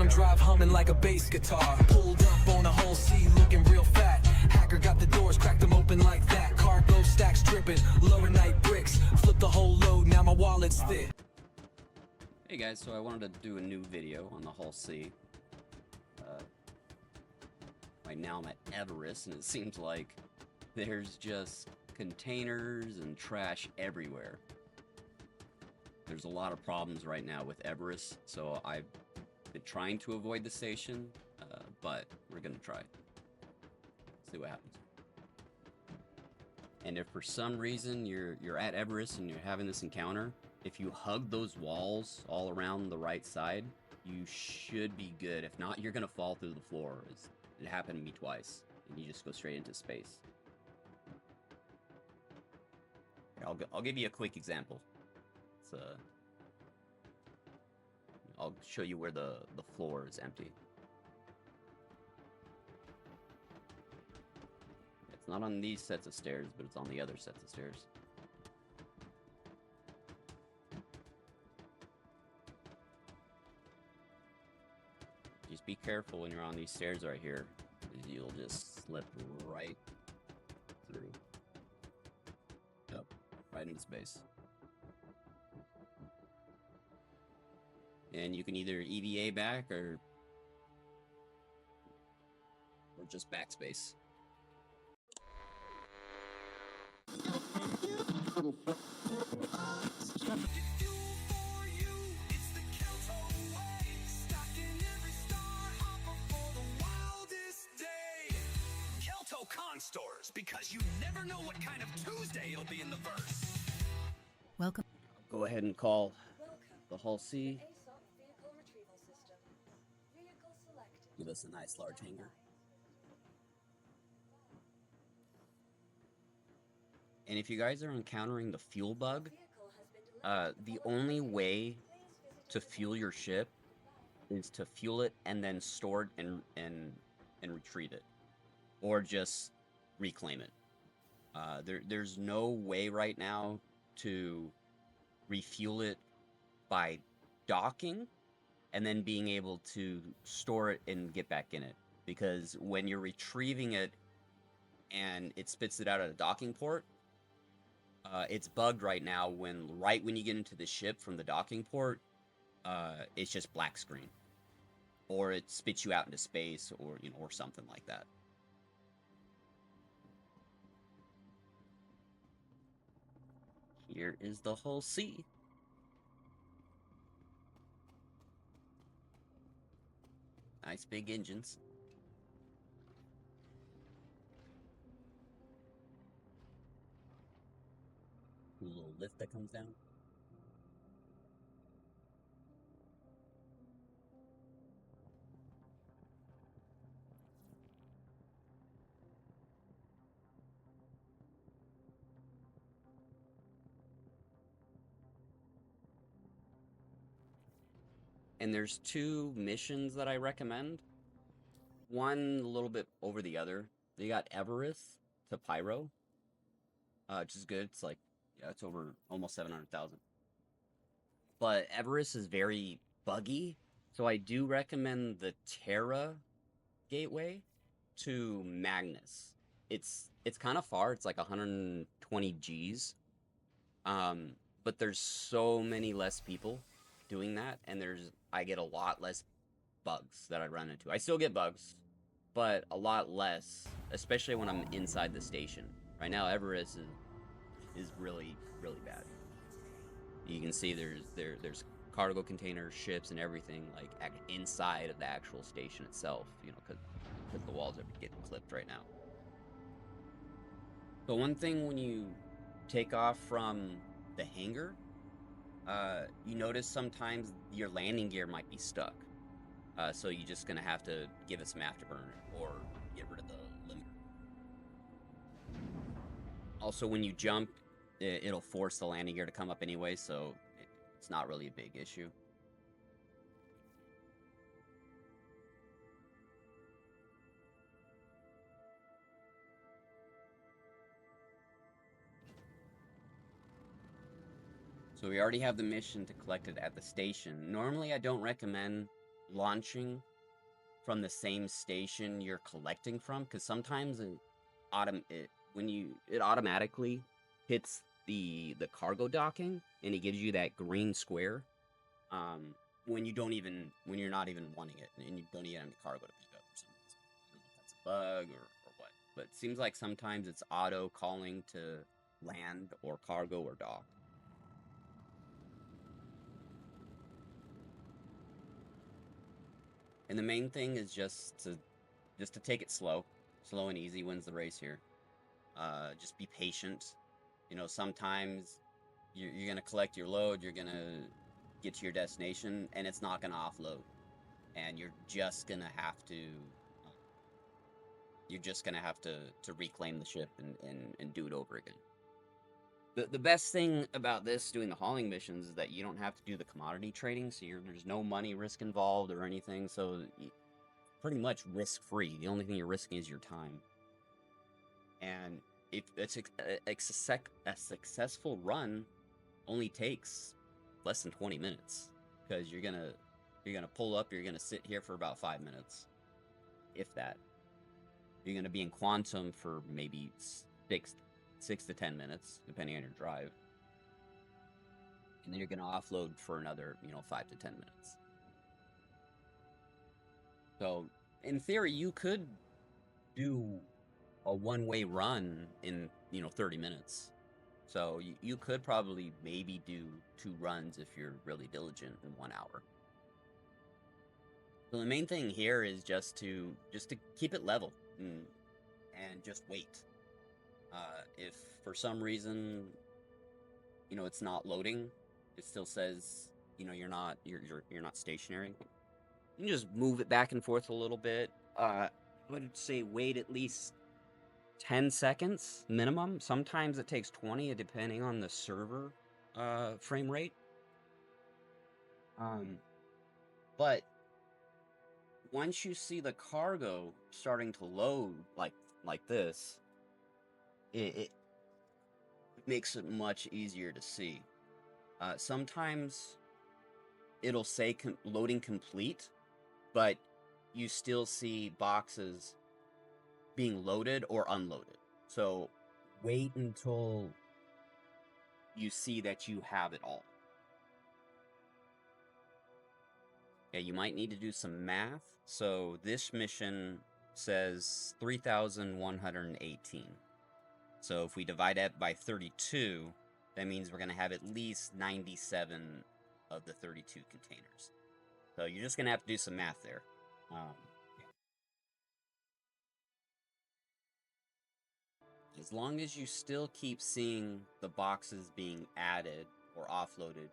on him, drive humming like a bass guitar. Pulled up on a whole C, looking real fat. Hacker got the doors, cracked them open like that. Cargo stacks dripping, lower night bricks. Flip the whole load, now my wallet's thick. Hey guys, so I wanted to do a new video on the Hull C. Right now I'm at Everest, and it seems like there's just containers and trash everywhere. There's a lot of problems right now with Everest, so I've been trying to avoid the station, but we're gonna try. See what happens. And if for some reason you're at Everest and you're having this encounter, if you hug those walls all around the right side, you should be good. If not, you're gonna fall through the floor. It happened to me twice, and you just go straight into space. I'll give you a quick example. I'll show you where the floor is empty. It's not on these sets of stairs, but it's on the other sets of stairs. Just be careful when you're on these stairs right here, because you'll just slip right through. Yep, right into space. And you can either EVA back or just backspace. Stores, because you never know what kind of Tuesday it'll be in the verse. Welcome. I'll go ahead and call the Hull C. Give us a nice large hanger. And if you guys are encountering the fuel bug, the only way to fuel your ship is to fuel it and then store it and retrieve it, or just reclaim it. There's no way right now to refuel it by docking and then being able to store it and get back in it, because when you're retrieving it and it spits it out at a docking port, it's bugged right now. Right when you get into the ship from the docking port, it's just black screen, or it spits you out into space, or or something like that. Here is the Hull C. Nice big engines. Cool little lift that comes down. And there's two missions that I recommend. One a little bit over the other. You got Everest to Pyro, which is good. It's like, yeah, it's over almost 700,000. But Everest is very buggy, so I do recommend the Terra gateway to Magnus. It's kind of far. It's like 120 Gs. But there's so many less people doing that, and I get a lot less bugs that I run into. I still get bugs, but a lot less, especially when I'm inside the station. Right now, Everest is really, really bad. You can see there's cargo containers, ships, and everything like inside of the actual station itself. Because the walls are getting clipped right now. So one thing when you take off from the hangar, you notice sometimes your landing gear might be stuck. So you're just gonna have to give it some afterburner or get rid of the limiter. Also, when you jump, it'll force the landing gear to come up anyway, so it's not really a big issue. So we already have the mission to collect it at the station. Normally I don't recommend launching from the same station you're collecting from, because sometimes it automatically hits the cargo docking and it gives you that green square when you're not even wanting it and you don't even have any cargo to pick up for some reason. I don't know if that's a bug or what, but it seems like sometimes it's auto calling to land or cargo or dock. And the main thing is just to take it slow. Slow and easy wins the race here. Just be patient. Sometimes you're gonna collect your load, you're gonna get to your destination, and it's not gonna offload, and you're just gonna have to reclaim the ship and do it over again. The best thing about this doing the hauling missions is that you don't have to do the commodity trading, so there's no money risk involved or anything. So pretty much risk free. The only thing you're risking is your time. And if it's a successful run only takes less than 20 minutes, because you're gonna pull up, you're gonna sit here for about 5 minutes, if that. You're gonna be in quantum for maybe 6 to 10 minutes, depending on your drive, and then you're gonna offload for another 5 to 10 minutes. So in theory, you could do a one-way run in 30 minutes. So you could probably maybe do 2 runs if you're really diligent in 1 hour. So the main thing here is just to keep it level and just wait. If for some reason it's not loading, it still says you're not stationary. You can just move it back and forth a little bit. I would say wait at least 10 seconds minimum. Sometimes it takes 20, depending on the server frame rate. But once you see the cargo starting to load like this, it makes it much easier to see. Sometimes it'll say loading complete, but you still see boxes being loaded or unloaded. So wait until you see that you have it all. Yeah, you might need to do some math. So this mission says 3,118. So if we divide that by 32, that means we're going to have at least 97 of the 32 containers. So you're just going to have to do some math there. As long as you still keep seeing the boxes being added or offloaded,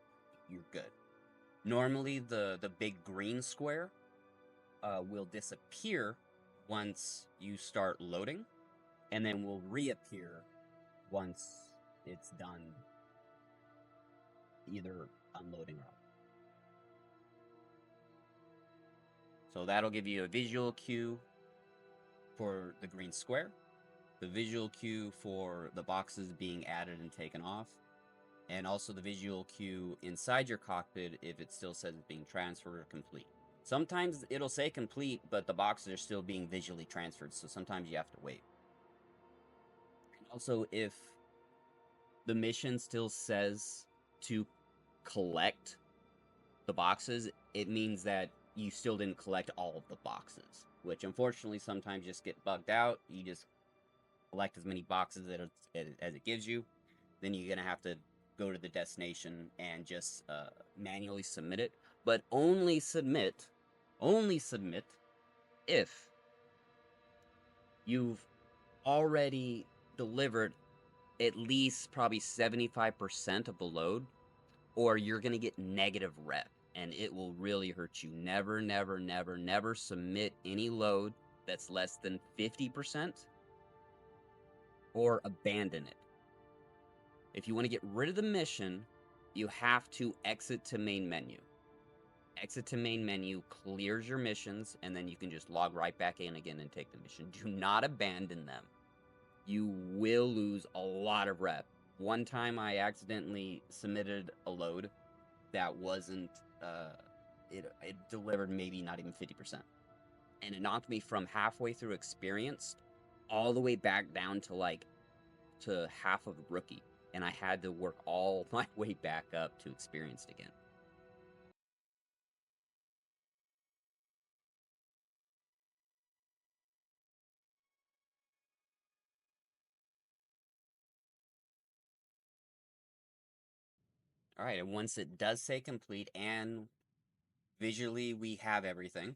you're good. Normally, the big green square will disappear once you start loading, and then will reappear once it's done either unloading or off. So that'll give you a visual cue for the green square, the visual cue for the boxes being added and taken off, and also the visual cue inside your cockpit if it still says it's being transferred or complete. Sometimes it'll say complete, but the boxes are still being visually transferred, so sometimes you have to wait. And also, if the mission still says to collect the boxes, it means that you still didn't collect all of the boxes, which unfortunately sometimes just get bugged out. You just collect as many boxes as it gives you. Then you're going to have to go to the destination and just manually submit it. But only submit if you've already delivered at least probably 75% of the load, or you're going to get negative rep, and it will really hurt you. Never, never, never, never submit any load that's less than 50%, or abandon it. If you want to get rid of the mission, you have to exit to main menu. Exit to main menu clears your missions, and then you can just log right back in again and take the mission. Do not abandon them. You will lose a lot of rep. One time I accidentally submitted a load that wasn't it delivered maybe not even 50%. And it knocked me from halfway through experienced all the way back down to half of rookie. And I had to work all my way back up to experienced again. All right, and once it does say complete and visually we have everything,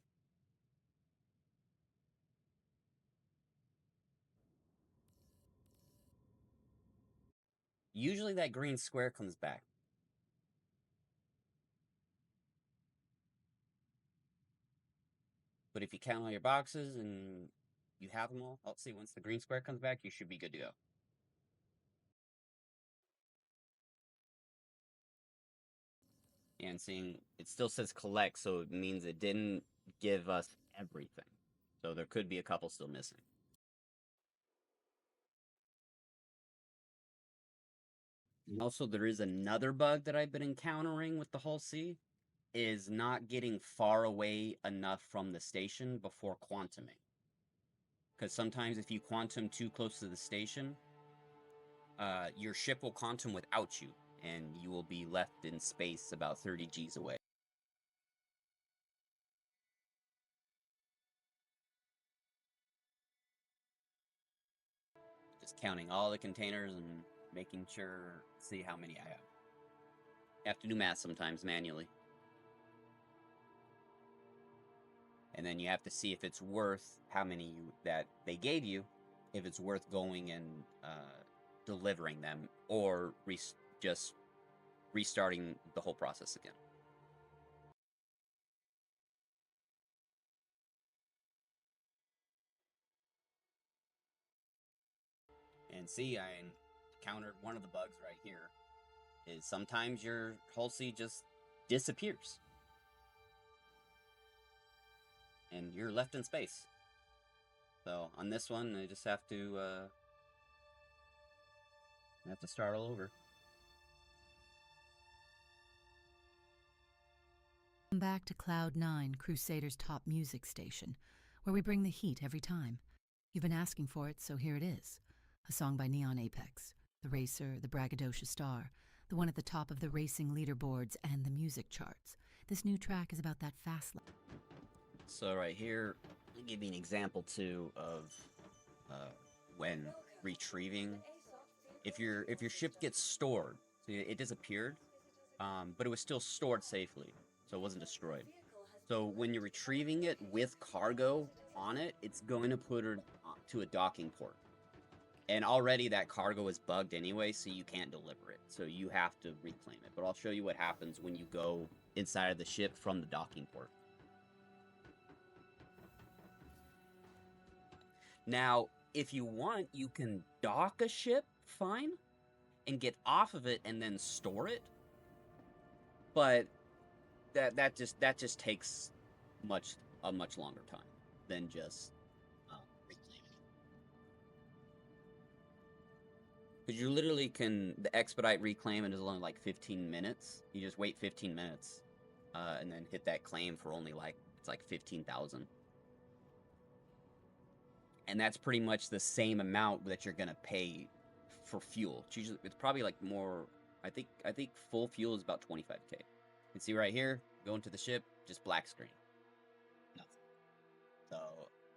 usually that green square comes back. But if you count all your boxes and you have them all, let's see, once the green square comes back, you should be good to go. And seeing it still says collect, so it means it didn't give us everything. So there could be a couple still missing. And also, there is another bug that I've been encountering with the Hull C, is not getting far away enough from the station before quantuming. Because sometimes if you quantum too close to the station, your ship will quantum without you, and you will be left in space about 30 Gs away. Just counting all the containers and making sure, see how many I have. You have to do math sometimes manually. And then you have to see if it's worth how many that they gave you, if it's worth going and delivering them, or just restarting the whole process again. And see, I encountered one of the bugs right here, is sometimes your Hull C just disappears. And you're left in space. So on this one, I just have to start all over. Welcome back to Cloud 9, Crusader's top music station, where we bring the heat every time. You've been asking for it, so here it is. A song by Neon Apex, the racer, the braggadocious star, the one at the top of the racing leaderboards and the music charts. This new track is about that fast life. So right here, I'll give you an example too of when retrieving. If your ship gets stored, so it disappeared, but it was still stored safely, so it wasn't destroyed. So when you're retrieving it with cargo on it, it's going to put her to a docking port. And already that cargo is bugged anyway, so you can't deliver it. So you have to reclaim it. But I'll show you what happens when you go inside of the ship from the docking port. Now, if you want, you can dock a ship fine and get off of it and then store it. But that just takes a much longer time than just reclaiming it. Because you literally can, the expedite reclaim it is only like 15 minutes. You just wait 15 minutes and then hit that claim for only it's like 15,000. And that's pretty much the same amount that you're gonna pay for fuel. It's probably like more. I think full fuel is about 25K. You can see right here, go into the ship, just black screen, nothing. So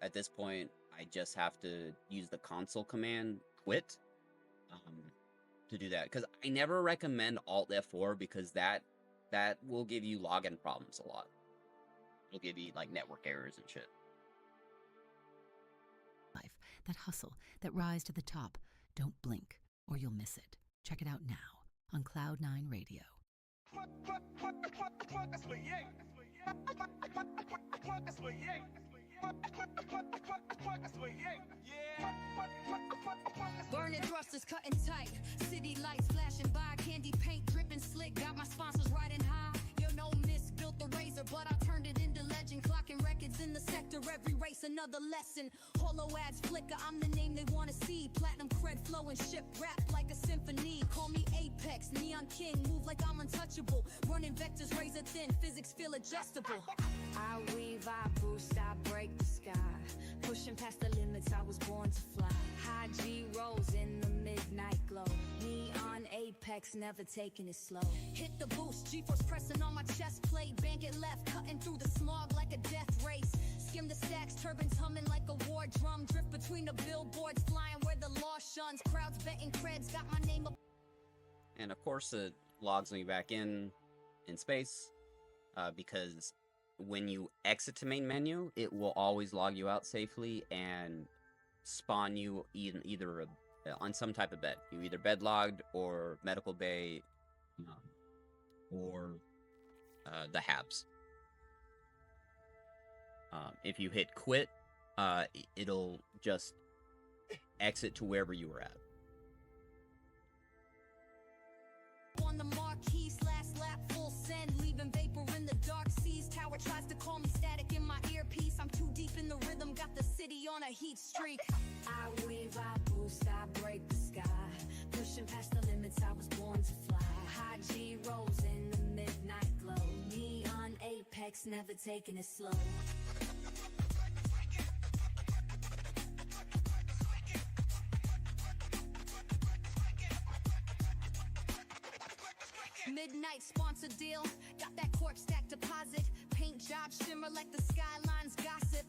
at this point, I just have to use the console command quit to do that. Because I never recommend Alt F4 because that will give you login problems a lot. It'll give you like network errors and shit. That hustle, that rise to the top. Don't blink, or you'll miss it. Check it out now on Cloud 9 Radio. Burning thrusters cutting tight. City lights flashing by. Candy paint dripping slick. Got my sponsors riding high. Yo, no miss built the razor, but I turned it into legend. Clocking records in the sector. Every race Apex, another lesson. Hollow ads flicker, I'm the name they wanna see. Platinum cred flowing, ship rap like a symphony. Call me Apex, Neon King, move like I'm untouchable. Running vectors razor thin, physics feel adjustable. I weave, I boost, I break the sky. Pushing past the limits, I was born to fly. High G rolls in the midnight glow. Neon Apex, never taking it slow. Hit the boost, G-force pressing on my chest plate. Bank it left, cutting through the smog like a death race. Skim the stacks, turbines humming like a war drum. Drift between the billboards, flying where the law shuns. Crowds betting creds, got my name up. And of course it logs me back in space, because when you exit to main menu, it will always log you out safely and spawn you either on some type of bed. You either bed logged or medical bay, or the HABs. If you hit quit, it'll just exit to wherever you were at. On the marquee, last lap, full send, leaving vapor in the dark seas. Tower tries to call me, static in my earpiece. I'm too deep in the rhythm, got the city on a heat streak. I weave, I boost, I break the sky. Pushing past the limits, I was born to fly. High G rolls in the midnight glow. Neon Apex, never taking it slow. Midnight sponsor deal, got that cork stack deposit. Paint job shimmer like the skylines gossip.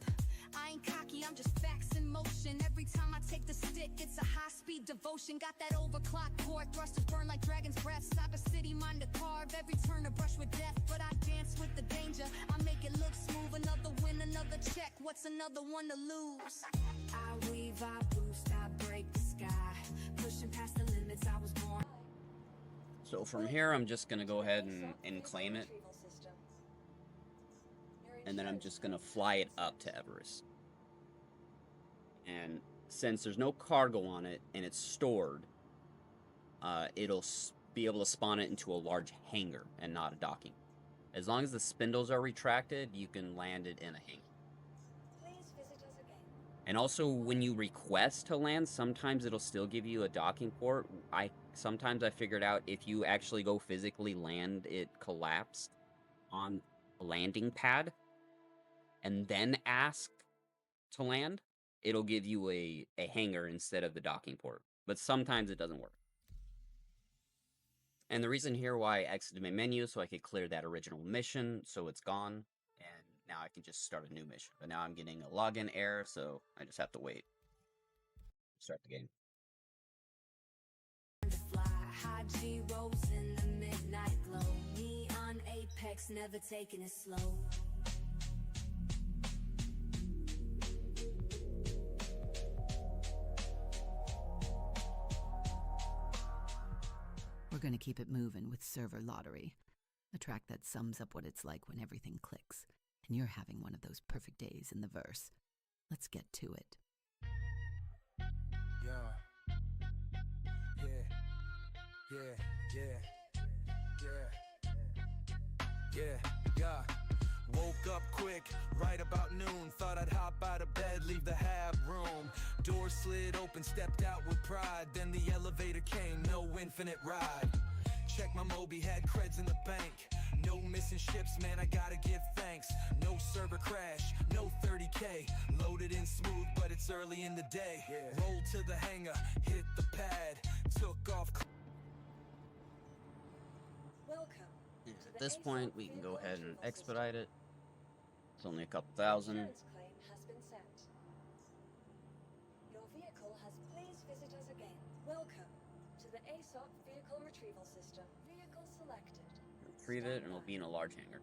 I ain't cocky, I'm just facts in motion. Every time I take the stick, it's a high-speed devotion. Got that overclock core, thrusters burn like dragon's breath. Stop a city, mind to carve, every turn a brush with death. But I dance with the danger, I make it look smooth. Another win, another check, what's another one to lose? I weave, I boost, I break the sky. Pushing past the limits, I was born. So from here, I'm just going to go ahead and claim it. And then I'm just going to fly it up to Everest. And since there's no cargo on it and it's stored, it'll be able to spawn it into a large hangar and not a docking. As long as the spindles are retracted, you can land it in a hangar. Please visit us again. And also, when you request to land, sometimes it'll still give you a docking port. Sometimes I figured out if you actually go physically land it collapsed on a landing pad and then ask to land, it'll give you a hangar instead of the docking port. But sometimes it doesn't work. And the reason here why I exited my menu, so I could clear that original mission, so it's gone. And now I can just start a new mission. But now I'm getting a login error, so I just have to wait. Start the game. High G rolls in the midnight glow. Neon Apex, never taking it slow. We're going to keep it moving with Server Lottery, a track that sums up what it's like when everything clicks, and you're having one of those perfect days in the verse. Let's get to it. Yeah. Woke up quick, right about noon. Thought I'd hop out of bed, leave the hab room. Door slid open, stepped out with pride. Then the elevator came, no infinite ride. Check my Moby, had creds in the bank. No missing ships, man, I gotta give thanks. No server crash, no 30K. Loaded in smooth, but it's early in the day. Roll to the hangar, hit the pad. Took off. Welcome. At this point, we can go ahead and expedite it. It's only a couple thousand. Insurance claim has been sent. Your vehicle has. Please visit us again. Welcome to the ASOP vehicle retrieval system. Vehicle selected. Retrieve it, and it'll be in a large hangar.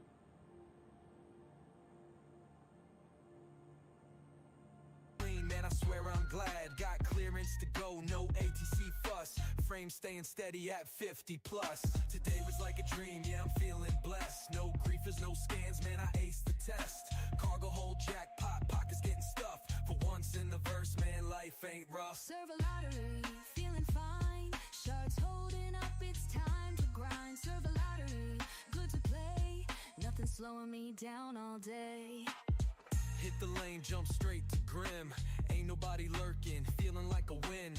Man, I swear I'm glad. Got clearance to go, no ATC fuss. Frame staying steady at 50 plus. Today was like a dream, yeah, I'm feeling blessed. No griefers, no scans, man, I aced the test. Cargo hold jackpot, pockets getting stuffed. For once in the verse, man, life ain't rough. Server lottery, feeling fine. Sharks holding up, it's time to grind. Server lottery, good to play. Nothing slowing me down all day. Hit the plane, jump straight to grim. Ain't nobody lurking, feeling like a win.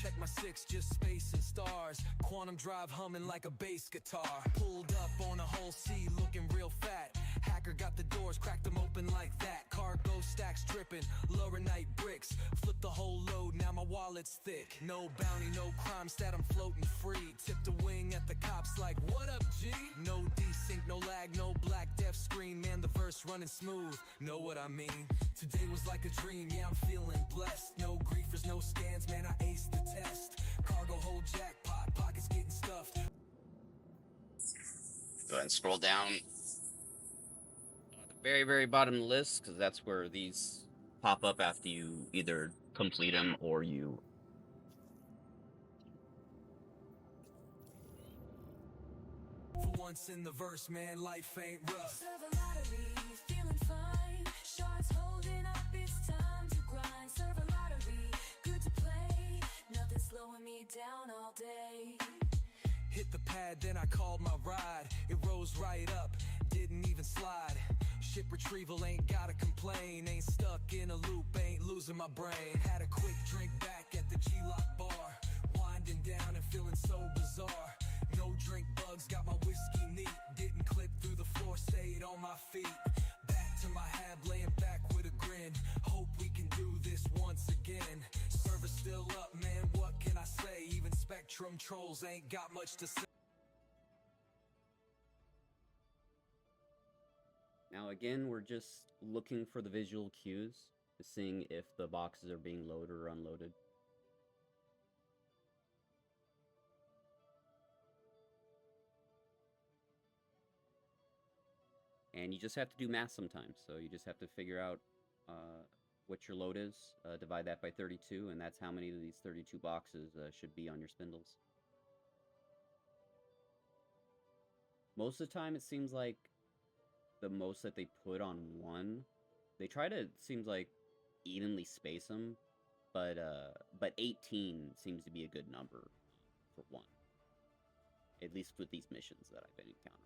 Check my six, just space and stars. Quantum drive humming like a bass guitar. Pulled up on a whole C, looking real fat. Hacker got the doors, cracked them open like that. Cargo stacks dripping, lower night bricks. Flip the whole load, now my wallet's thick. No bounty, no crime, stat I'm floating free. Tipped a wing at the cops like, what up, G? No desync, no lag, no black death screen. Man, the verse running smooth, know what I mean? Today was like a dream, yeah, I'm feeling blessed. No griefers, no scans, man, I aced the test. Cargo hold jackpot, pockets getting stuffed. Go ahead and scroll down at the very, very bottom of the list, because that's where these pop up after you either complete them or you... For once in the verse, man, life ain't rough. Serve a lottery, feeling fine. Shards holding up, it's time to grind. Serve a lottery, good to play. Nothing slowing me down all day. Hit the pad, then I called my ride. It rose right up, didn't even slide. Ship retrieval, ain't gotta complain. Ain't stuck in a loop, ain't losing my brain. Had a quick drink back at the G-Lock bar. Winding down and feeling so bizarre. No drink bugs, got my whiskey neat. Didn't clip through the floor, stayed on my feet. Back to my hab, laying back with a grin. Hope we can do this once again. Server's still up, man, what can I say? Even Spectrum trolls ain't got much to say. Now again, we're just looking for the visual cues, seeing if the boxes are being loaded or unloaded. And you just have to do math sometimes, so you just have to figure out what your load is, divide that by 32, and that's how many of these 32 boxes should be on your spindles. Most of the time, it seems like the most that they put on one, they try to, it seems like, evenly space them, but 18 seems to be a good number for one. At least with these missions that I've been encountering.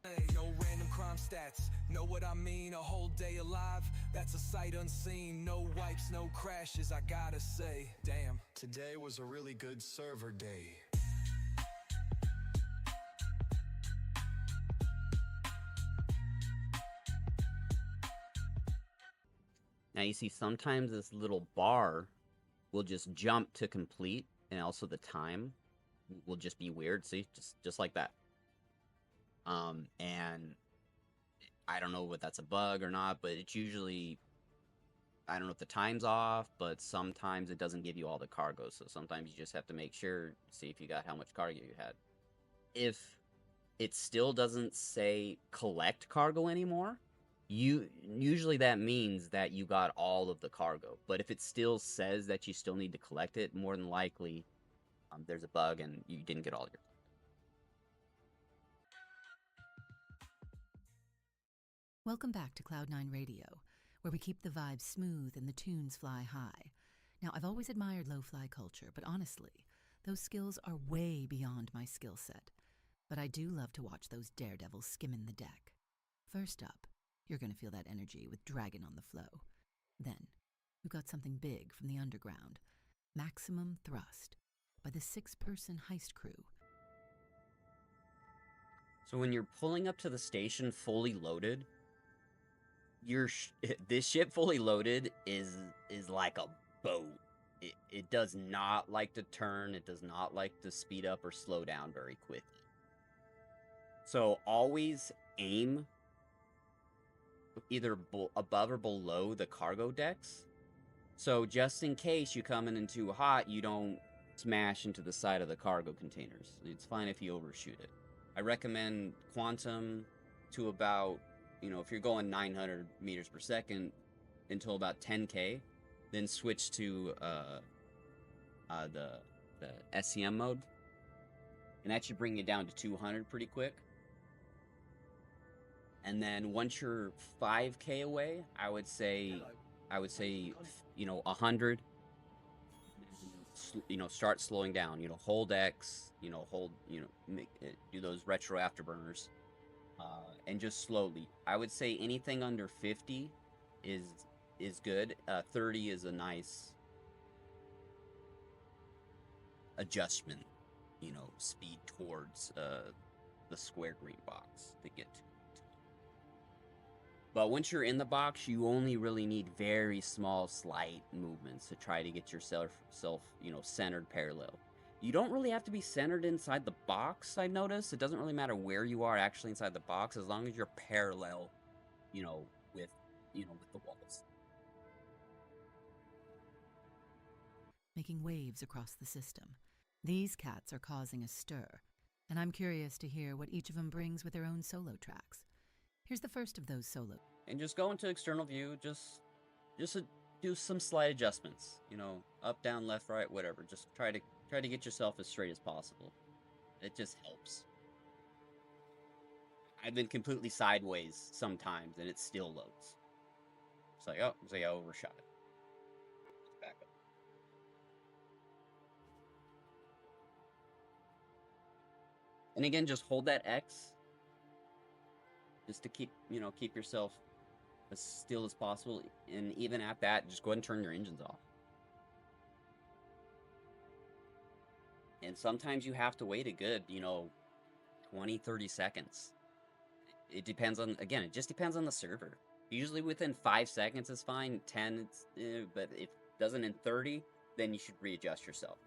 Hey, no random crime stats, know what I mean? A whole day alive, that's a sight unseen. No wipes, no crashes, I gotta say. Damn, Today was a really good server day. Now you see sometimes this little bar will just jump to complete, and also the time will just be weird. See, just like that. And I don't know if that's a bug or not, but it's usually, I don't know if the time's off, but sometimes it doesn't give you all the cargo. So sometimes you just have to make sure, see if you got how much cargo you had. If it still doesn't say collect cargo anymore, usually that means that you got all of the cargo. But if it still says that you still need to collect it, more than likely there's a bug and you didn't get all your. Welcome back to Cloud9 Radio, where we keep the vibes smooth and the tunes fly high. Now, I've always admired lo-fi culture, but honestly, those skills are way beyond my skill set. But I do love to watch those daredevils skimming the deck. First up, you're going to feel that energy with Dragon on the Flow. Then, we've got something big from the underground, Maximum Thrust, by the 6-person heist crew. So when you're pulling up to the station fully loaded, this ship fully loaded is like a boat. It does not like to turn. It does not like to speed up or slow down very quickly. So always aim either above or below the cargo decks. So just in case you come in too hot, you don't smash into the side of the cargo containers. It's fine if you overshoot it. I recommend quantum to about, if you're going 900 meters per second until about 10K, then switch to the SCM mode. And that should bring you down to 200 pretty quick. And then once you're 5K away, I would say 100. start slowing down. Hold X. Hold. Do those retro afterburners, and just slowly. I would say anything under 50 is good. 30 is a nice adjustment. Speed towards the square green box to get to. But once you're in the box, you only really need very small, slight movements to try to get yourself, centered parallel. You don't really have to be centered inside the box, I noticed. It doesn't really matter where you are actually inside the box, as long as you're parallel, with the walls. Making waves across the system. These cats are causing a stir, and I'm curious to hear what each of them brings with their own solo tracks. Here's the first of those solos. And just go into external view, just do some slight adjustments, up, down, left, right, whatever. Just try to get yourself as straight as possible. It just helps. I've been completely sideways sometimes, and it still loads. It's like, oh, I overshot it. Let's back up. And again, just hold that X, just to keep yourself as still as possible. And even at that, just go ahead and turn your engines off. And sometimes you have to wait a good, 20, 30 seconds. It just depends on the server. Usually within 5 seconds is fine, 10, but if it doesn't in 30, then you should readjust yourself.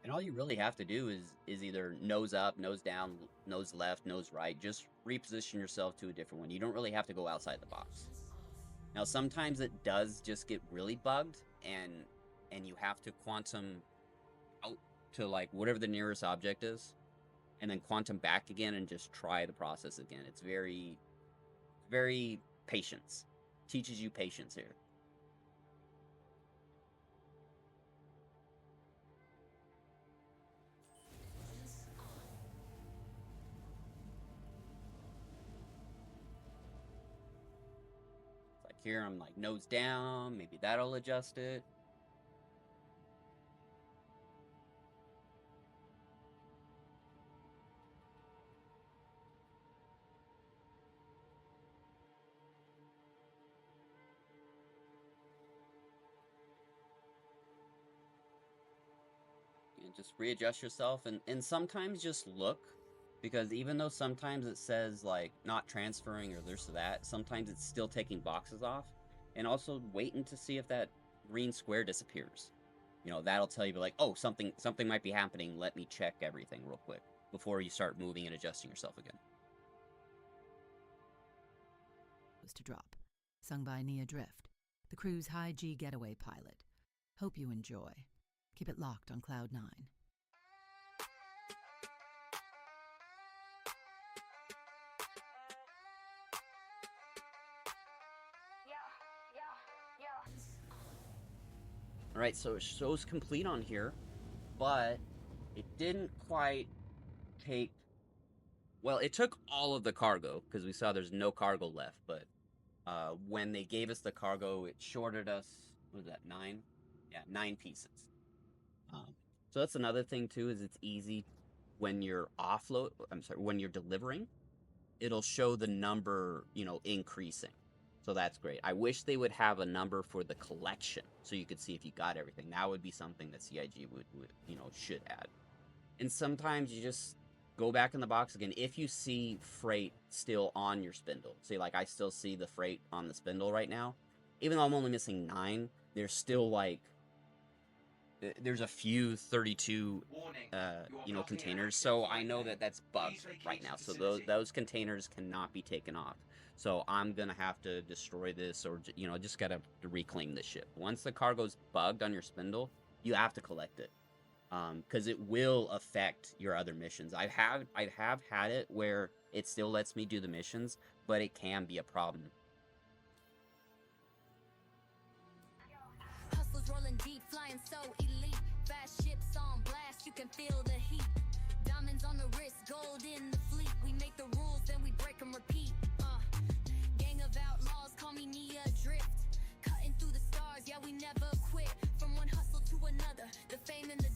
And all you really have to do is either nose up, nose down, nose left, nose right. Just reposition yourself to a different one. You don't really have to go outside the box. Now, sometimes it does just get really bugged, and you have to quantum out to like whatever the nearest object is, and then quantum back again and just try the process again. It's very, very patience. Teaches you patience here. Here I'm like nose down, maybe that'll adjust it. And just readjust yourself, and sometimes just look, because even though sometimes it says like not transferring or this or that, sometimes it's still taking boxes off. And also waiting to see if that green square disappears. That'll tell you, like, oh, something might be happening. Let me check everything real quick before you start moving and adjusting yourself again. To drop, sung by Nia Drift, the crew's high G getaway pilot. Hope you enjoy. Keep it locked on Cloud 9. Alright, so it shows complete on here, but it didn't quite take... Well, it took all of the cargo, because we saw there's no cargo left, but when they gave us the cargo, it shorted us, what was that, 9? Yeah, 9 pieces. So that's another thing, too, is it's easy when you're when you're delivering, it'll show the number, increasing. So that's great. I wish they would have a number for the collection so you could see if you got everything. That would be something that CIG would should add. And sometimes you just go back in the box again. If you see freight still on your spindle, say like I still see the freight on the spindle right now, even though I'm only missing 9, there's still like, there's a few 32 containers. So I know that that's bugged right now. So those containers cannot be taken off. So I'm going to have to destroy this, or, just got to reclaim this ship. Once the cargo's bugged on your spindle, you have to collect it. Because it will affect your other missions. I have had it where it still lets me do the missions, but it can be a problem. Hustlers rolling deep, flying so elite. Fast ships on blast, you can feel the heat. Diamonds on the wrist, gold in the fleet. We make the rules, then we break them, repeat. Gang of outlaws, call me Nia Drift. Cutting through the stars, yeah, we never quit. From one hustle to another, the fame and the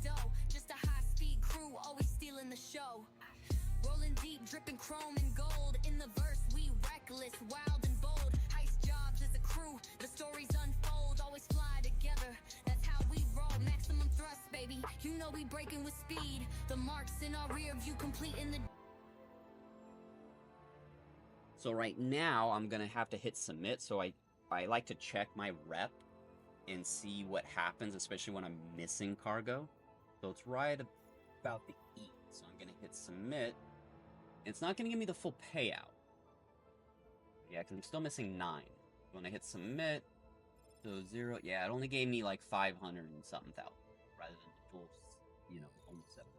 dripping chrome and gold. In the verse, we reckless, wild and bold. Heist jobs as a crew, the stories unfold. Always fly together, that's how we roll. Maximum thrust, baby, you know we breaking with speed. The marks in our rear view complete in the... So right now, I'm gonna have to hit submit, so I like to check my rep and see what happens, especially when I'm missing cargo. So it's right about the E. So I'm gonna hit submit. And it's not gonna give me the full payout. Yeah, because I'm still missing 9. When I hit submit, so 0, yeah, it only gave me like 500 and something thousand, rather than the full, you know, almost 700.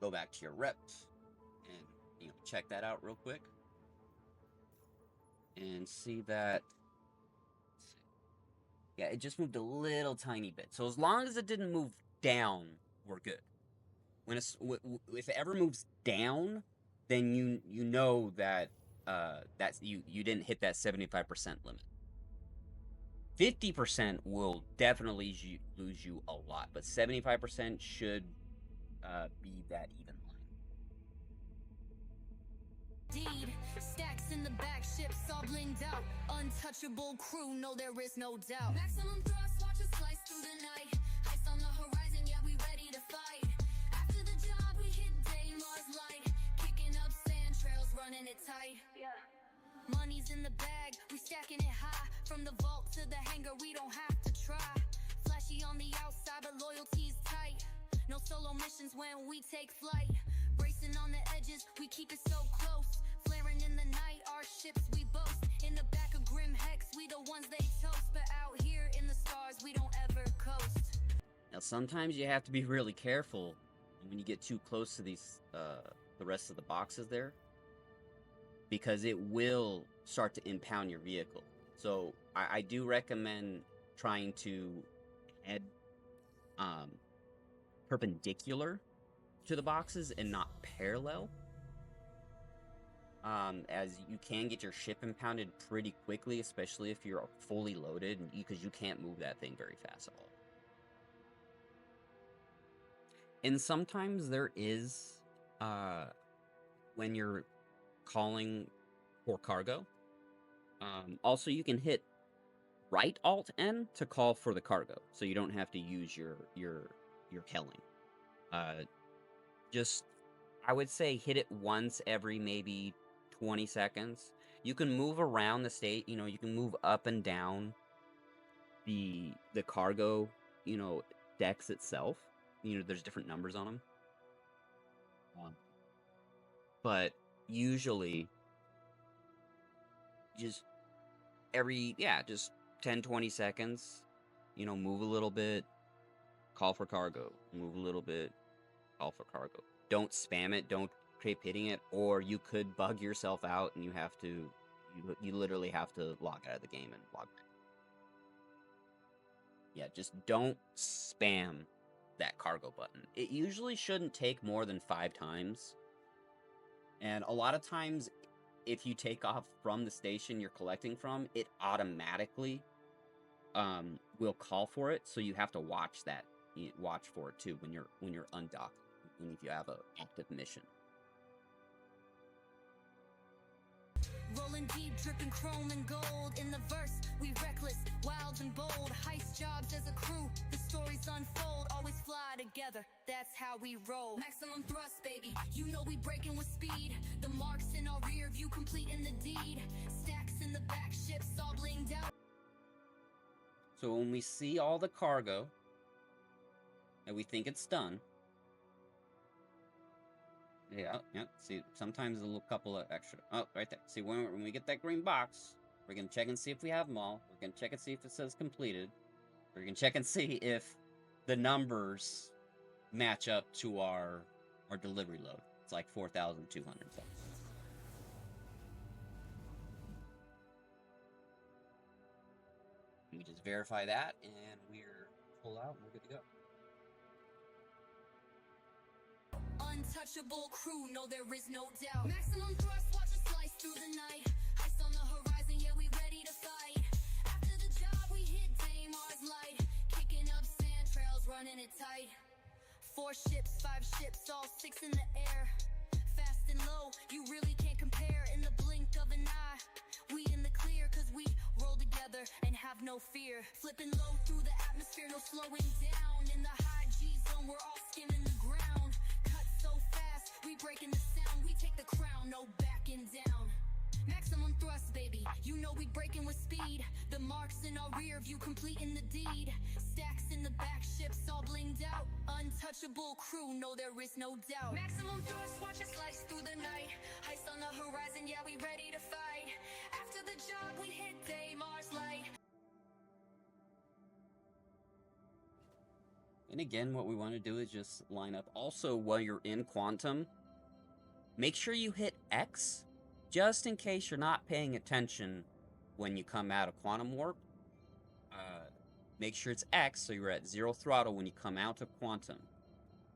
Go back to your rep and, you know, check that out real quick. And see that, yeah, it just moved a little tiny bit. So as long as it didn't move down, we're good. When it's, if it ever moves down, then you know that that's you didn't hit that 75% limit. 50% will definitely lose you a lot, but 75% should be that even line. Deed, stacks in the back, ships all blinged out. Untouchable crew, no there is no doubt. Maximum thrust, watch us slice through the night. Heist on the horizon, yeah we ready to fight. After the job we hit day Mars light. Kicking up sand trails, running it tight. Yeah. Money's in the bag, we stacking it high. From the vault to the hangar, we don't have to try. Flashy on the outside, but loyalty's tight. No solo missions when we take flight. Bracing on the edges, we keep it so close. Flaring in the night, our ships we boast. In the back of Grim Hex, we the ones they toast. But out here in the stars, we don't ever coast. Now sometimes you have to be really careful when you get too close to these the rest of the boxes there, because it will start to impound your vehicle. So I do recommend trying to head perpendicular to the boxes and not parallel, as you can get your ship impounded pretty quickly, especially if you're fully loaded, because you can't move that thing very fast at all. And sometimes there is, when you're calling for cargo, also you can hit right Alt N to call for the cargo, so you don't have to use your Kelling. Just, I would say hit it once every maybe 20 seconds. You can move around the state, you know, you can move up and down the cargo, you know, decks itself. You know, there's different numbers on them. But usually, just just 10-20 seconds, you know, move a little bit, call for cargo, move a little bit, call for cargo. Don't spam it, don't keep hitting it, or you could bug yourself out and you have to, you literally have to log out of the game and log back. Yeah, just don't spam that cargo button. It usually shouldn't take more than 5 times. And a lot of times, if you take off from the station you're collecting from, it automatically will call for it. So you have to watch for it too when you're undocked, and if you have an active mission. Rolling deep, dripping chrome and gold. In the verse, we reckless, wild and bold. Heist jobs as a crew, the stories unfold. Always fly together, that's how we roll. Maximum thrust, baby, you know we breaking with speed. The marks in our rear view, complete in the deed. Stacks in the back, ships all blinged out. So when we see all the cargo, and we think it's done, yeah, see, sometimes a little couple of extra. Oh, right there. See, when we get that green box, we're going to check and see if we have them all. We're going to check and see if it says completed. We're going to check and see if the numbers match up to our delivery load. It's like 4,200 something. We just verify that, and we're full out, and we're good to go. Untouchable crew, no there is no doubt. Maximum thrust, watch us slice through the night. Heist on the horizon, yeah we ready to fight. After the job we hit day Mars light. Kicking up sand trails, running it tight. 4 ships, 5 ships, all 6 in the air. Fast and low, you really can't compare. In the blink of an eye, we in the clear, cause we roll together and have no fear. Flipping low through the atmosphere, no slowing down. In the high G zone, we're all skimming the ground. Cut so fast, we breaking the sound. We take the crown, no backing down. Maximum thrust, baby, you know we breaking with speed. The marks in our rear view, completing the deed. Stacks in the back, ships all blinged out. Untouchable crew, no there is no doubt. Maximum thrust, watch us slice through the night. Heist on the horizon, yeah we ready to fight. After the job we hit day, Mars light. And again, what we want to do is just line up. Also, while you're in Quantum, make sure you hit X, just in case you're not paying attention when you come out of Quantum Warp. Make sure it's X, so you're at 0 throttle when you come out of Quantum.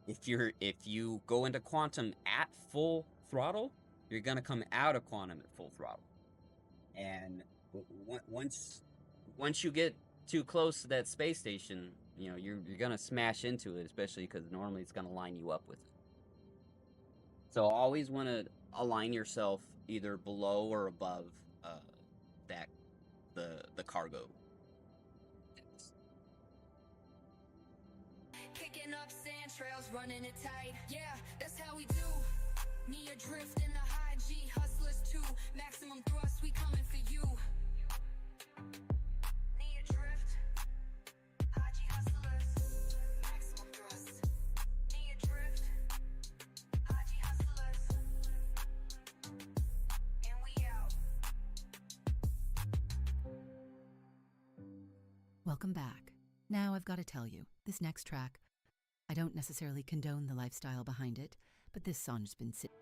If you go into Quantum at full throttle, you're gonna come out of Quantum at full throttle. And once you get too close to that space station, you know, you're gonna smash into it, especially because normally it's gonna line you up with it. So always want to align yourself either below or above the cargo. Kicking up sand trails, running it tight. Yeah, that's how we do. Knee adrift in the high G, hustlers too. Maximum thrust, we coming for you. Knee adrift, high G hustlers. Maximum thrust. Knee adrift, high G hustlers. And we out. Welcome back. Now I've got to tell you, this next track, I don't necessarily condone the lifestyle behind it, but this song's been sitting.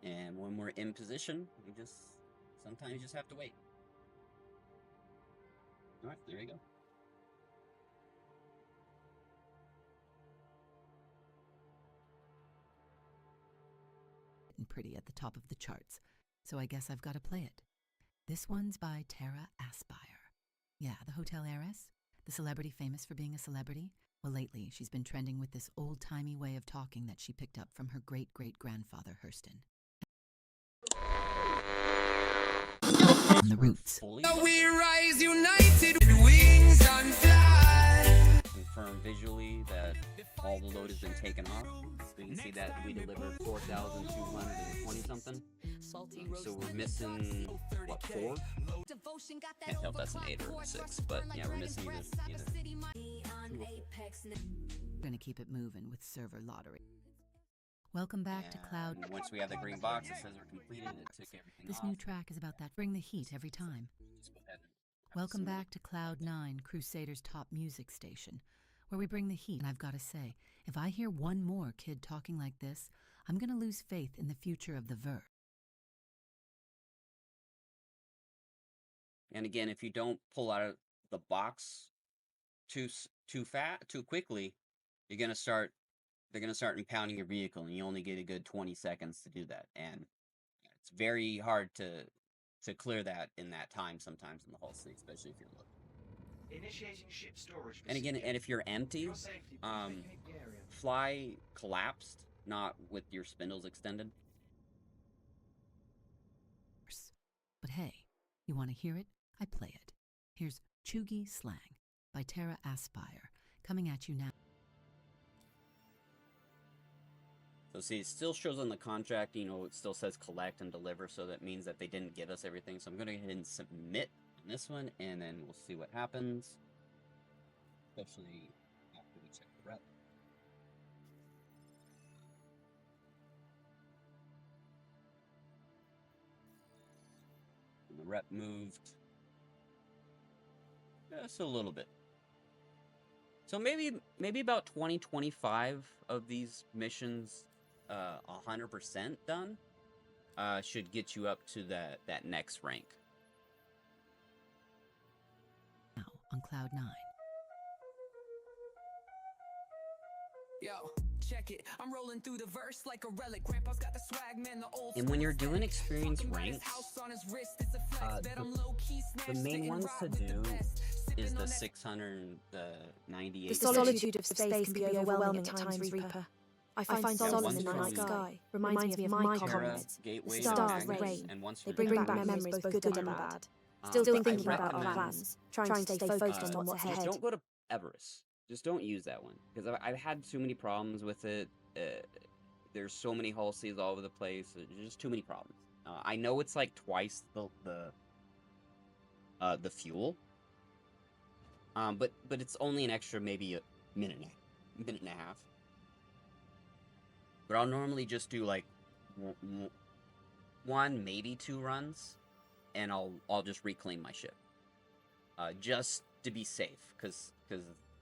And when we're in position, sometimes you just have to wait. All right, there you go. Pretty at the top of the charts, so I guess I've got to play it. This one's by Tara Aspire. Yeah, the hotel heiress, the celebrity famous for being a celebrity. Well, lately she's been trending with this old-timey way of talking that she picked up from her great-great-grandfather Hurston. On the roots. We rise united, wings on fly. Confirm visually that all the load has been taken off. So you can see that we delivered 4,220 something. So we're missing, what, 4? Can't tell if that's an 8 or a 6, but yeah, we're missing either. We're gonna keep it moving with server lottery. Welcome back to Cloud. And once we have the green box, it says we're completed. It took everything This off. new track is about that. Bring the heat every time. Just go ahead and Welcome back to Cloud 9, Crusader's top music station, where we bring the heat. And I've got to say, if I hear one more kid talking like this, I'm going to lose faith in the future of the verse. And again, if you don't pull out of the box too quickly, they're gonna start impounding your vehicle, and you only get a good 20 seconds to do that. And it's very hard to clear that in that time sometimes in the whole city, especially if you're low. Initiating ship storage. And again, and if you're empty, fly collapsed, not with your spindles extended. But hey, you want to hear it? I play it. Here's Chuggy Slang by Tara Aspire, coming at you now. So see, it still shows on the contract, it still says collect and deliver, so that means that they didn't give us everything. So I'm going to go ahead and submit on this one, and then we'll see what happens, especially after we check the rep. And the rep moved just a little bit. So maybe about 20-25 of these missions 100% done should get you up to that next rank. Now on Cloud 9. Yo, check it. I'm rolling through the verse like a relic. Grandpa's got the swag, man, the old And when you're doing aesthetic. experience Talking about his ranks, house on his wrist, it's a flex. Bet I'm low-key the snatched, main sitting ones right to with the do best. is Sipping the on that 600, the 98. The solitude of space can be overwhelming at times, Reaper. I find Yeah, solace one's in the night from sky. Reminds me of my Terra, comrades. Gateway, The to stars, the Magnus, rain. and one's They from bring back memories both good and bad. Still thinking about our plans, trying to stay focused on what's just ahead. don't go to Everest. Just don't use that one, because I've had too many problems with it. There's so many hull seas all over the place. There's just too many problems. I know it's like twice the fuel, but it's only an extra maybe a minute and a half. But I'll normally just do like one, maybe 2 runs, and I'll just reclaim my ship, just to be safe, because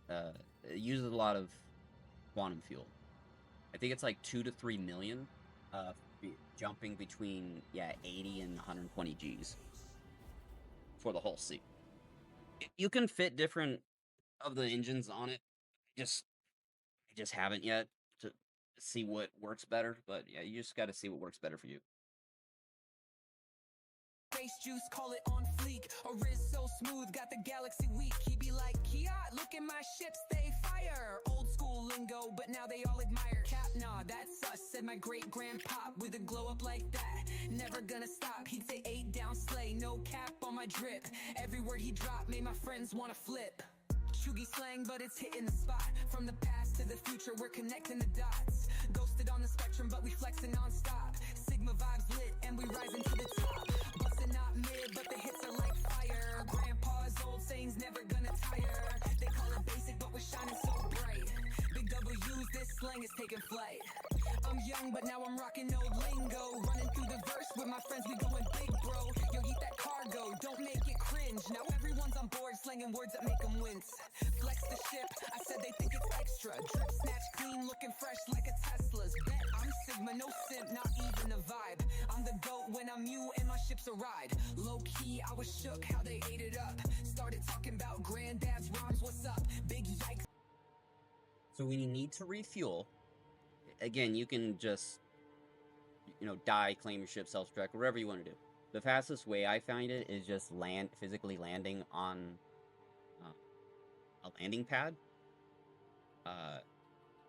it uses a lot of quantum fuel. I think it's like 2 to 3 million, jumping between 80 and 120 Gs for the whole sea. You can fit different of the engines on it. I just haven't yet to see what works better, but yeah, you just got to see what works better for you. Face juice, call it on fleek. A Riz so smooth, got the galaxy weak. He be like, Kia, look at my ships, they fire. Old school lingo, but now they all admire. Cap, nah, that's us, said my great grandpa. With a glow up like that, never gonna stop. He'd say 8 down sleigh, no cap on my drip. Every word he dropped made my friends wanna flip. Chugi slang, but it's hitting the spot. From the past to the future, we're connecting the dots. Ghosted on the spectrum, but we flexing non-stop. Sigma vibes lit, and we rising to the top. Bustin' not mid, but the hits are like fire. Grandpa's old sayings never gonna tire. They call it basic, but we're shining so bright. Big W's, this slang is taking flight. I'm young, but now I'm rocking old lingo. Running through the verse with my friends, we going big, bro. Yo, eat that cargo, don't make it cringe. Now everyone's on board, slanging words that make them wince. Flex the ship, I said they think it's extra. Drip snatch clean, looking fresh like a Tesla's. Bet I'm Sigma, no simp, not even a vibe. I'm the GOAT when I'm you and my ship's a ride. Low key, I was shook how they ate it up. Started talking about granddad's rhymes, what's up? Big yikes. So when you need to refuel, again, you can just, die, claim your ship, self-destruct, whatever you want to do. The fastest way I find it is just physically landing on a landing pad.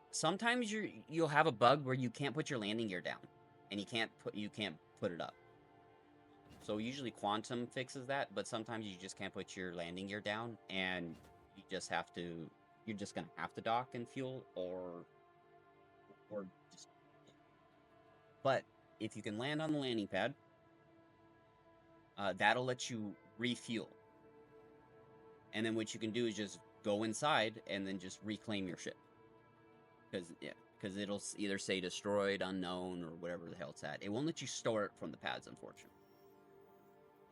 Sometimes you'll have a bug where you can't put your landing gear down, and you can't put it up. So usually Quantum fixes that, but sometimes you just can't put your landing gear down, and you're just gonna have to dock and fuel, or just. But if you can land on the landing pad, that'll let you refuel. And then what you can do is just go inside and then just reclaim your ship. Because it'll either say destroyed, unknown, or whatever the hell it's at. It won't let you store it from the pads, unfortunately.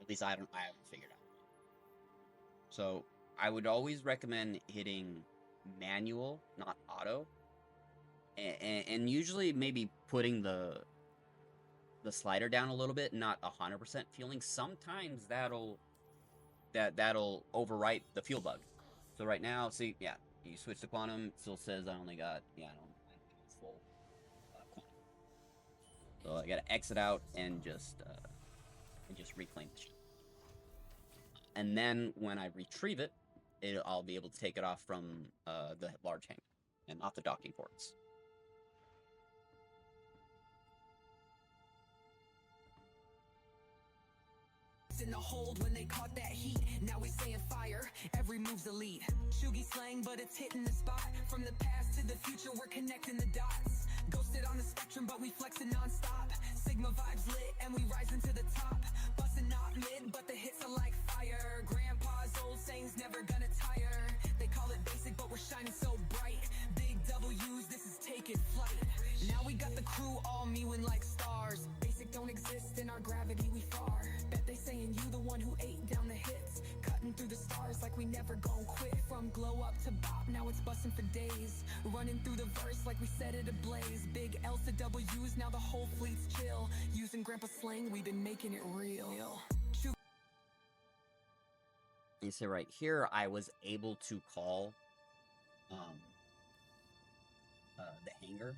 At least I haven't figured out. So I would always recommend hitting manual, not auto. And usually maybe putting the slider down a little bit, not 100% fueling. Sometimes that'll overwrite the fuel bug. So right now, see, you switch to quantum, it still says I only got, I don't full quantum. So I gotta exit out and just reclaim the ship. And then when I retrieve it, I'll be able to take it off from the large hangar and off the docking ports. In the hold when they caught that heat. Now we saying fire, every move's elite. Chugi slang, but it's hitting the spot. From the past to the future, we're connecting the dots. Ghosted on the spectrum, but we flexing non-stop. Sigma vibes lit, and we rising to the top. Bustin' not mid, but the hits are like fire. Grandpa's old sayings never gonna tire. They call it basic, but we're shining so bright. Big W's, this is taking flight. Now we got the crew all mewing like stars. Basic don't exist in our gravity, we far. Bet they saying you the one who ate down the hits. Cutting through the stars like we never gon' quit. From glow up to bop, now it's busting for days. Running through the verse like we set it ablaze. Big L's to W's, now the whole fleet's chill. Using grandpa slang, we've been making it real. You see right here, I was able to call the hanger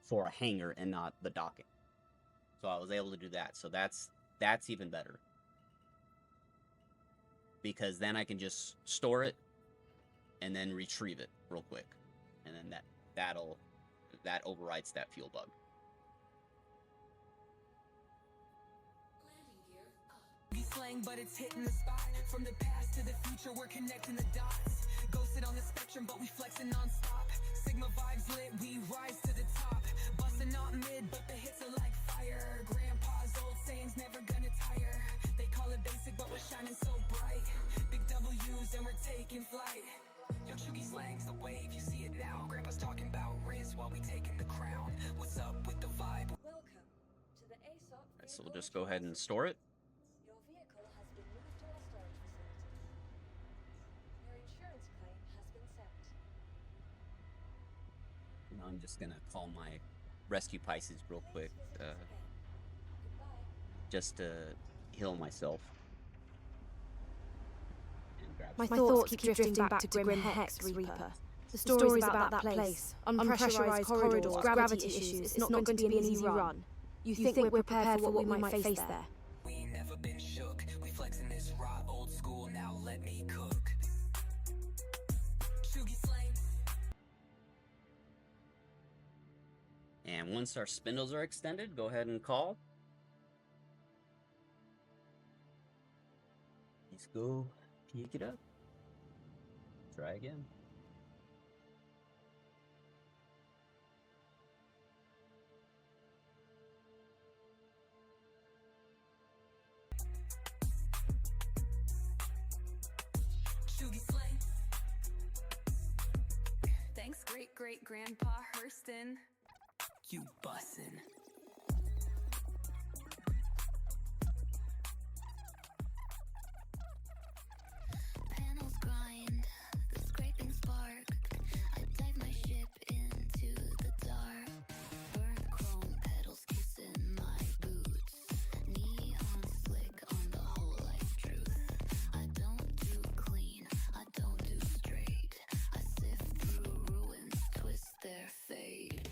for a hanger and not the docking. So I was able to do that. So that's even better, because then I can just store it and then retrieve it real quick, and then that overrides that fuel bug. Slang, but it's hitting the spot. From the past to the future, we're connecting the dots. Ghosted on the spectrum, but we flexing non-stop. Sigma vibes lit, we rise to the top. Busting not mid, but the hits are like fire. Grandpa's old sayings never gonna tire. They call it basic, but we're shining so bright. Big W's and we're taking flight. Yo, Chugi slang's the wave, you see it now. Grandpa's talking about Riz while we taking the crown. What's up with the vibe? Welcome to the ASOP. Right, so we'll just go ahead and store it. Your vehicle has been moved to our storage facility. Your insurance claim has been sent. Now I'm just gonna call my rescue Pisces real quick, Goodbye. just to heal myself. And grab My some. thoughts keep drifting back to Grim Hex, Reaper. The stories about that place, unpressurized corridors, gravity issues, it's not going to be an easy run. You think we're prepared for what we might face there? We ain't never been shook. We flexing this raw old school, now let me cook. Chugi slang. And once our spindles are extended, go ahead and call. Let's go pick it up. Try again. Chugi slang. Thanks, great-great-grandpa Hurston. You bussin'. Panels grind, the scraping spark. I dive my ship into the dark. Burnt chrome pedals kissing my boots. Neon slick on the whole life truth. I don't do clean, I don't do straight. I sift through ruins, twist their fate.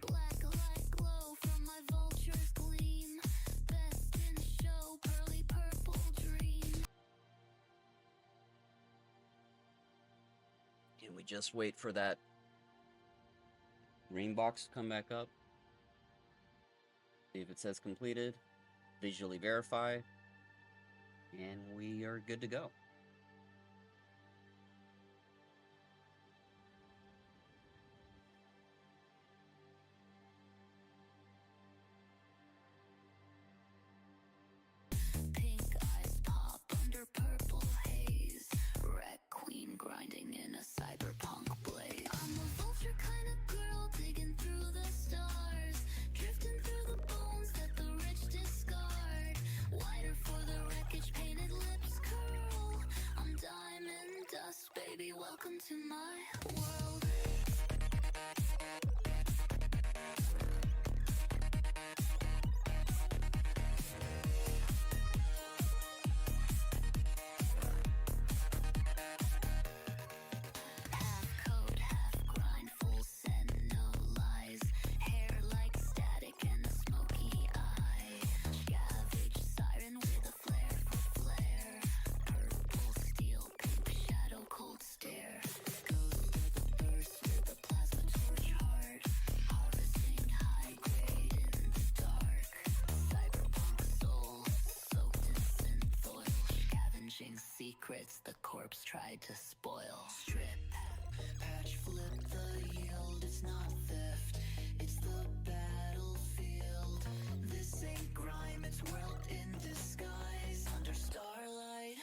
Black light glow from my vulture's gleam. Best in show, pearly purple dream. And we just wait for that green box to come back up. See if it says completed. Visually verify. And we are good to go. Pink eyes pop under purple haze. Wreck queen grinding in a cyberpunk blaze. I'm a vulture kind of girl digging through the stars. Drifting through the bones that the rich discard. Whiter for the wreckage, painted lips curl. I'm diamond dust, baby, welcome to my world. Half code, half grind, full send, no lies. Hair like static and a smoky eye. Scavenge siren with a flare for flare. Purple steel, pink shadow, cold stare. Ghost with a burst with a plasma torch heart. Harvesting high grade in the dark. Cyberpunk soul, soaked in synth oil. Scavenging secrets the corpse tried to spoil. Strip, patch, flip the yield. It's not theft, it's the battlefield. This ain't grime, it's world in disguise. Under starlight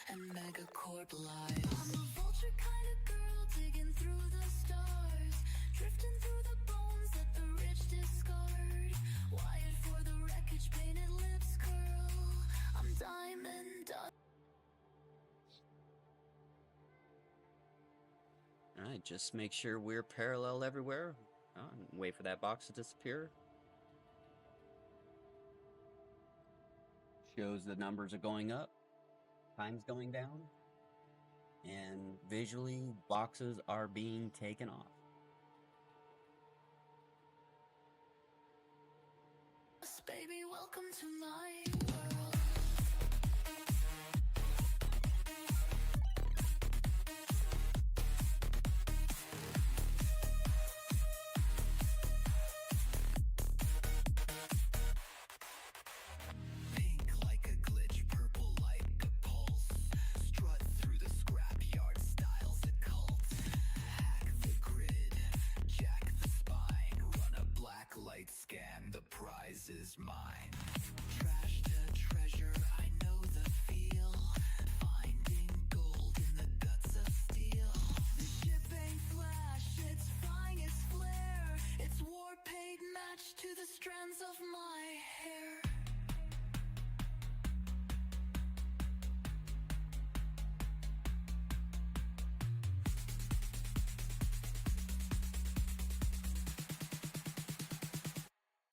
and megacorp lies. I'm a vulture kind of girl digging through the stars. Drifting through the bones that the rich discard. Wired for the wreckage, painted lips curl. I'm diamond dust. Alright, just make sure we're parallel everywhere. And wait for that box to disappear. Shows the numbers are going up. Time's going down. And visually, boxes are being taken off. Baby, welcome to my world. Pink like a glitch, purple like a pulse. Strut through the scrapyard, styles a cult. Hack the grid, jack the spine. Run a black light scan, the prize is mine. Trash to treasure, I know the feel. Finding gold in the guts of steel. The ship ain't flash, it's flying its flare. It's war paid match to the strands of my hair.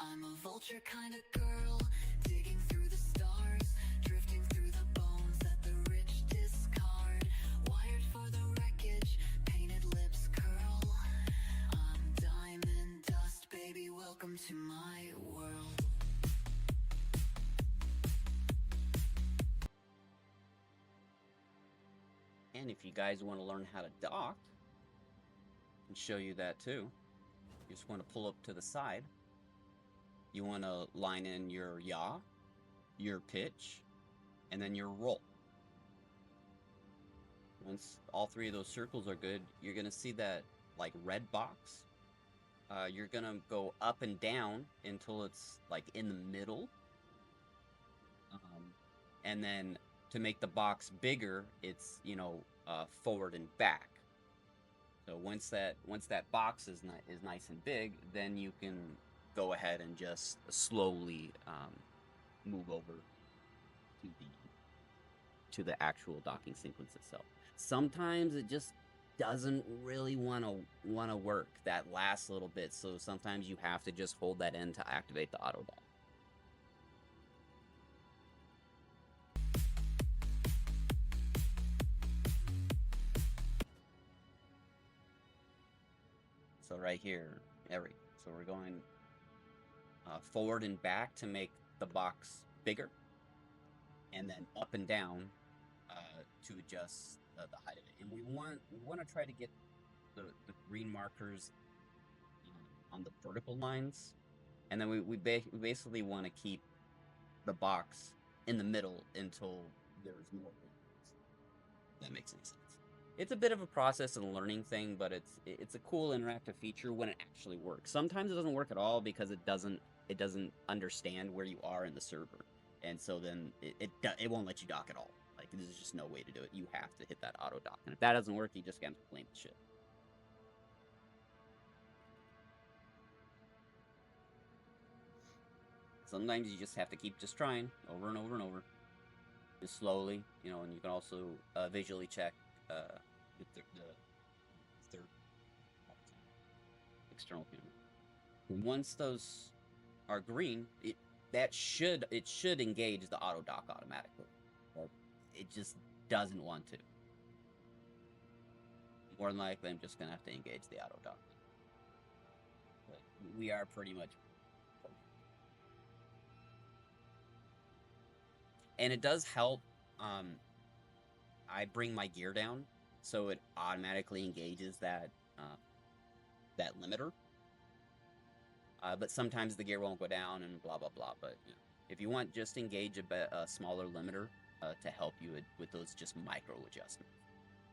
I'm a vulture kind of girl, digging through the stars, drifting through the bones that the rich discard. Wired for the wreckage, painted lips curl. I'm diamond dust, baby, welcome to my world. And if you guys want to learn how to dock, I can show you that too. You just want to pull up to the side. You want to line in your yaw, your pitch, and then your roll. Once all three of those circles are good, you're going to see that like red box. You're going to go up and down until it's like in the middle. And then to make the box bigger, it's, forward and back. So once that box is nice and big, then you can go ahead and just slowly move over to the actual docking sequence itself. Sometimes it just doesn't really want to work that last little bit, so sometimes you have to just hold that in to activate the auto dock. So right here, so we're going forward and back to make the box bigger, and then up and down to adjust the height of it. And we want to try to get the green markers on the vertical lines, and then we basically want to keep the box in the middle until there's more lines. If that makes any sense. It's a bit of a process and a learning thing, but it's a cool interactive feature when it actually works. Sometimes it doesn't work at all because it doesn't understand where you are in the server, and so then it won't let you dock at all. Like, there's just no way to do it. You have to hit that auto dock, and if that doesn't work, you just can't blame the shit. Sometimes you just have to keep just trying over and over and over, just slowly, and you can also visually check the third external camera. Once those are green, it should engage the auto dock automatically, but it just doesn't want to. More than likely, I'm just gonna have to engage the auto dock. But we are pretty much. And it does help. I bring my gear down, so it automatically engages that limiter. But sometimes the gear won't go down and blah blah blah. But if you want, just engage a smaller limiter to help you with those just micro adjustments.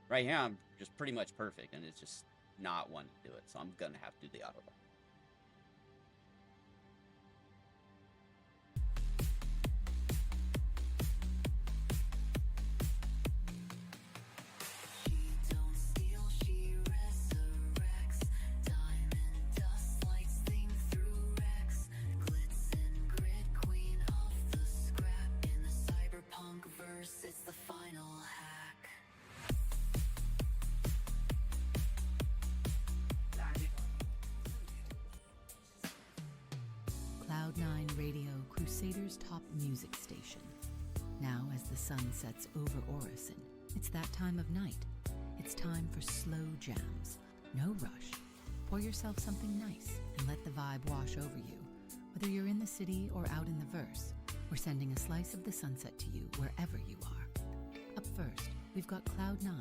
Right here, I'm just pretty much perfect, and it's just not wanting to do it, so I'm gonna have to do the auto dock. It's the final hack. Cloud9 Radio, Crusader's top music station. Now, as the sun sets over Orison, it's that time of night, It's time for slow jams. No rush. Pour yourself something nice and let the vibe wash over you. Whether you're in the city or out in the verse, we're sending a slice of the sunset to you wherever you are. Up first, we've got Cloud 9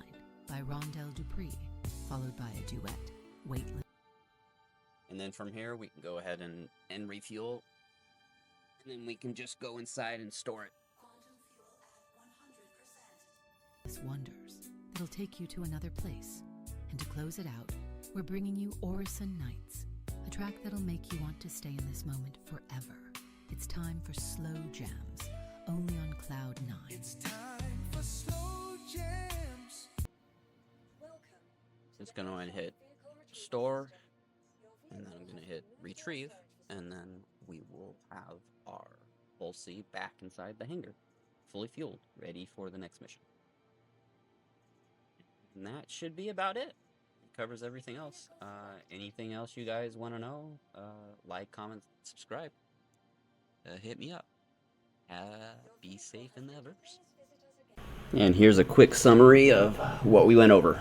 by Rondell Dupree, followed by a duet, Weightless. And then from here, we can go ahead and refuel. And then we can just go inside and store it. Wonders that'll take you to another place. And to close it out, we're bringing you Orison Nights, a track that'll make you want to stay in this moment forever. It's time for slow jams, only on Cloud 9. It's time for slow jams. Just gonna go ahead and hit store, and then I'm gonna hit retrieve, and then we will have our Bull C back inside the hangar, fully fueled, ready for the next mission. And that should be about it. It covers everything else. Anything else you guys want to know? Like, comment, subscribe. Hit me up. Be safe in the verse. And here's a quick summary of what we went over.